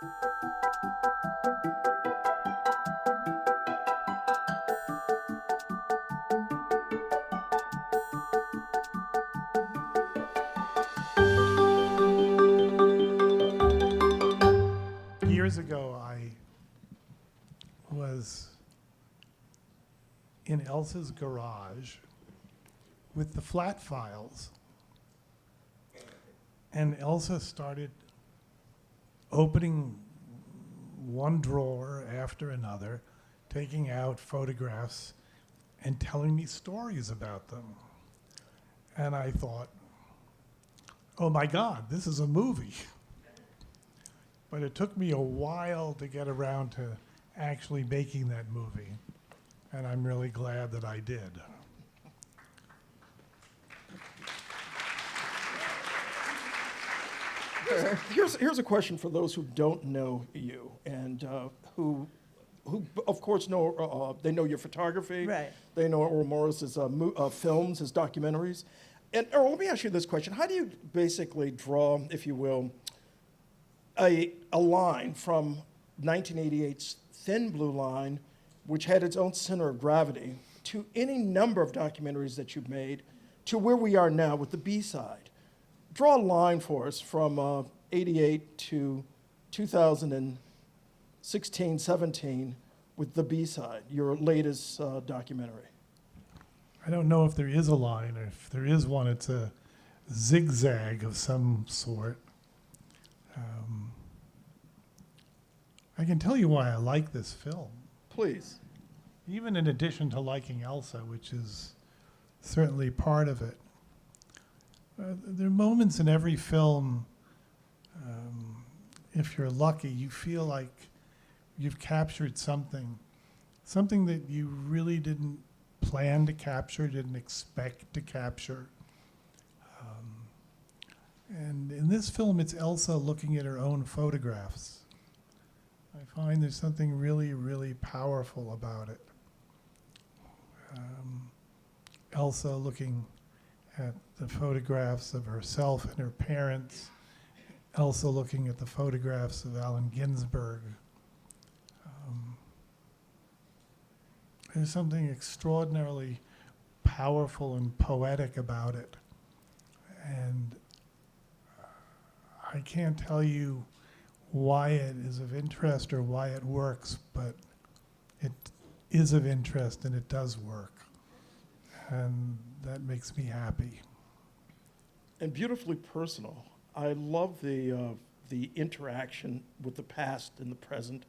Years ago, I was in Elsa's garage with the flat files, and Elsa started opening one drawer after another, taking out photographs and telling me stories about them. And I thought, oh my God, this is a movie. But it took me a while to get around to actually making that movie, and I'm really glad that I did. Here's a question for those who don't know you and who of course know they know your photography. Right. They know Errol Morris's films, his documentaries. And Errol, let me ask you this question: how do you basically draw, if you will, a line from 1988's Thin Blue Line, which had its own center of gravity, to any number of documentaries that you've made, to where we are now with the B-side? Draw a line for us from 88 to 2016, 17 with the B-side, your latest documentary. I don't know if there is a line, or if there is one, it's a zigzag of some sort. I can tell you why I like this film. Please. Even in addition to liking Elsa, which is certainly part of it. There are moments in every film, if you're lucky, you feel like you've captured something that you really didn't plan to capture, didn't expect to capture. And in this film, it's Elsa looking at her own photographs. I find there's something really, really powerful about it. Elsa looking at the photographs of herself and her parents. Elsa looking at the photographs of Allen Ginsberg. There's something extraordinarily powerful and poetic about it. And I can't tell you why it is of interest or why it works, but it is of interest and it does work. And that makes me happy. And beautifully personal. I love the interaction with the past and the present,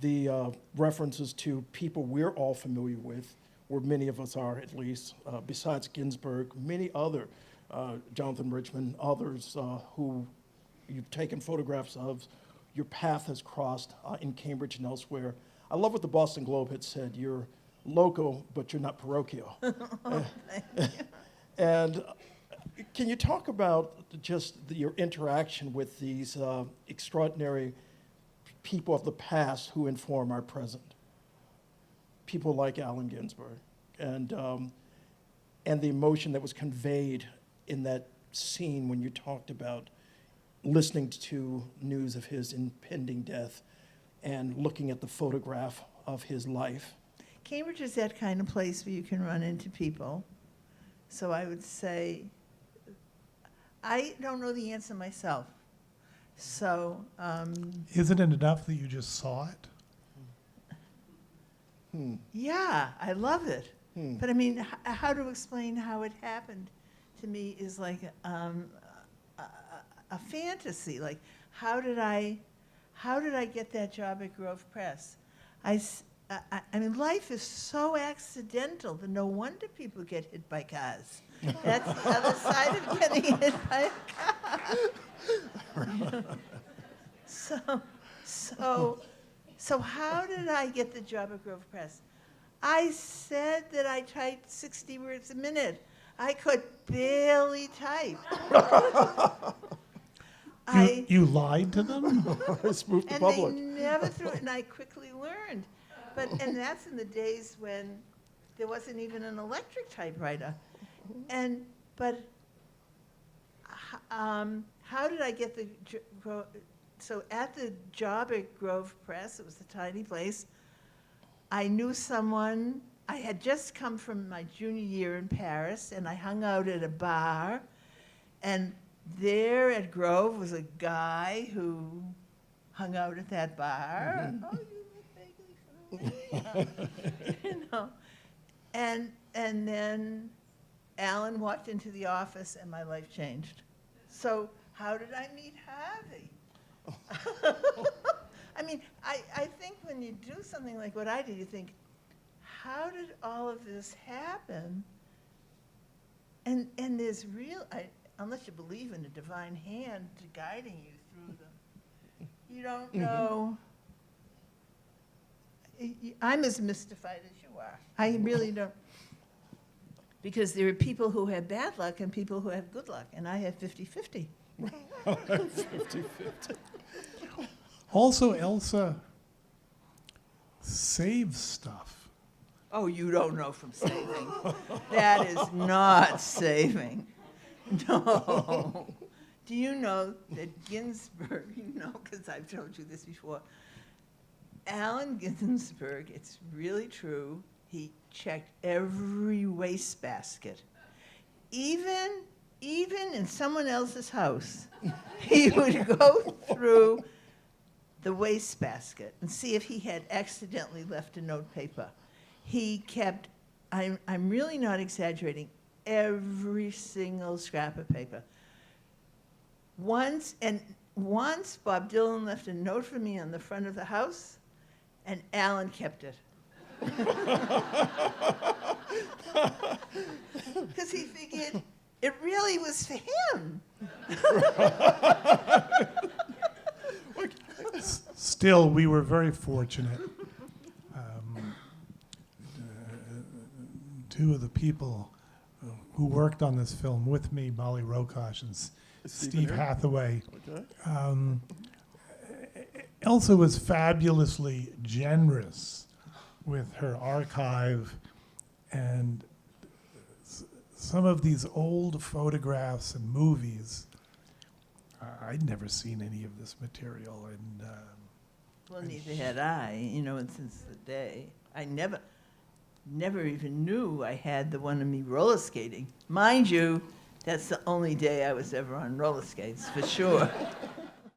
the references to people we're all familiar with, or many of us are at least, besides Ginsberg, many other, Jonathan Richman, others who you've taken photographs of, your path has crossed in Cambridge and elsewhere. I love what the Boston Globe had said, you're local, but you're not parochial. And can you talk about just your interaction with these extraordinary people of the past who inform our present? People like Allen Ginsberg, and the emotion that was conveyed in that scene when you talked about listening to news of his impending death and looking at the photograph of his life. Cambridge is that kind of place where you can run into people. So I would say, I don't know the answer myself. So. Isn't it enough that you just saw it? Yeah, I love it. But I mean, how to explain how it happened to me is like a fantasy. Like, how did I get that job at Grove Press? I mean, life is so accidental that no wonder people get hit by cars. That's the other side of getting hit by a car. So how did I get the job at Grove Press? I said that I typed 60 words a minute. I could barely type. You lied to them? Spoofed the And public. they never threw it, and I quickly learned. And that's in the days when there wasn't even an electric typewriter. But how did I get the so at the job at Grove Press, it was a tiny place, I knew someone. I had just come from my junior year in Paris, and I hung out at a bar, and there at Grove was a guy who hung out at that bar. Oh, you look vaguely familiar. You know. And then Alan walked into the office, and my life changed. So how did I meet Harvey? I mean, I think when you do something like what I did, you think, how did all of this happen? And there's real, unless you believe in a divine hand guiding you through them, you don't know. I'm as mystified as you are. I really don't. Because there are people who have bad luck and people who have good luck, and I have 50-50. 50-50. Also, Elsa saves stuff. Oh, you don't know from saving. That is not saving. No. Do you know that Ginsberg, you know, because I've told you this before, Allen Ginsberg, it's really true, he checked every wastebasket. Even in someone else's house, he would go through the wastebasket and see if he had accidentally left a note paper. He kept, I'm really not exaggerating, every single scrap of paper. Once Bob Dylan left a note for me on the front of the house, and Alan kept it. Because he figured it really was for him. Still, we were very fortunate. Two of the people who worked on this film with me, Molly Rokosh and Steve Hathaway. Okay. Elsa was fabulously generous with her archive, and some of these old photographs and movies, I'd never seen any of this material. And Well, neither had I, you know, and since the day. I never even knew I had the one of me roller skating. Mind you, that's the only day I was ever on roller skates, for sure.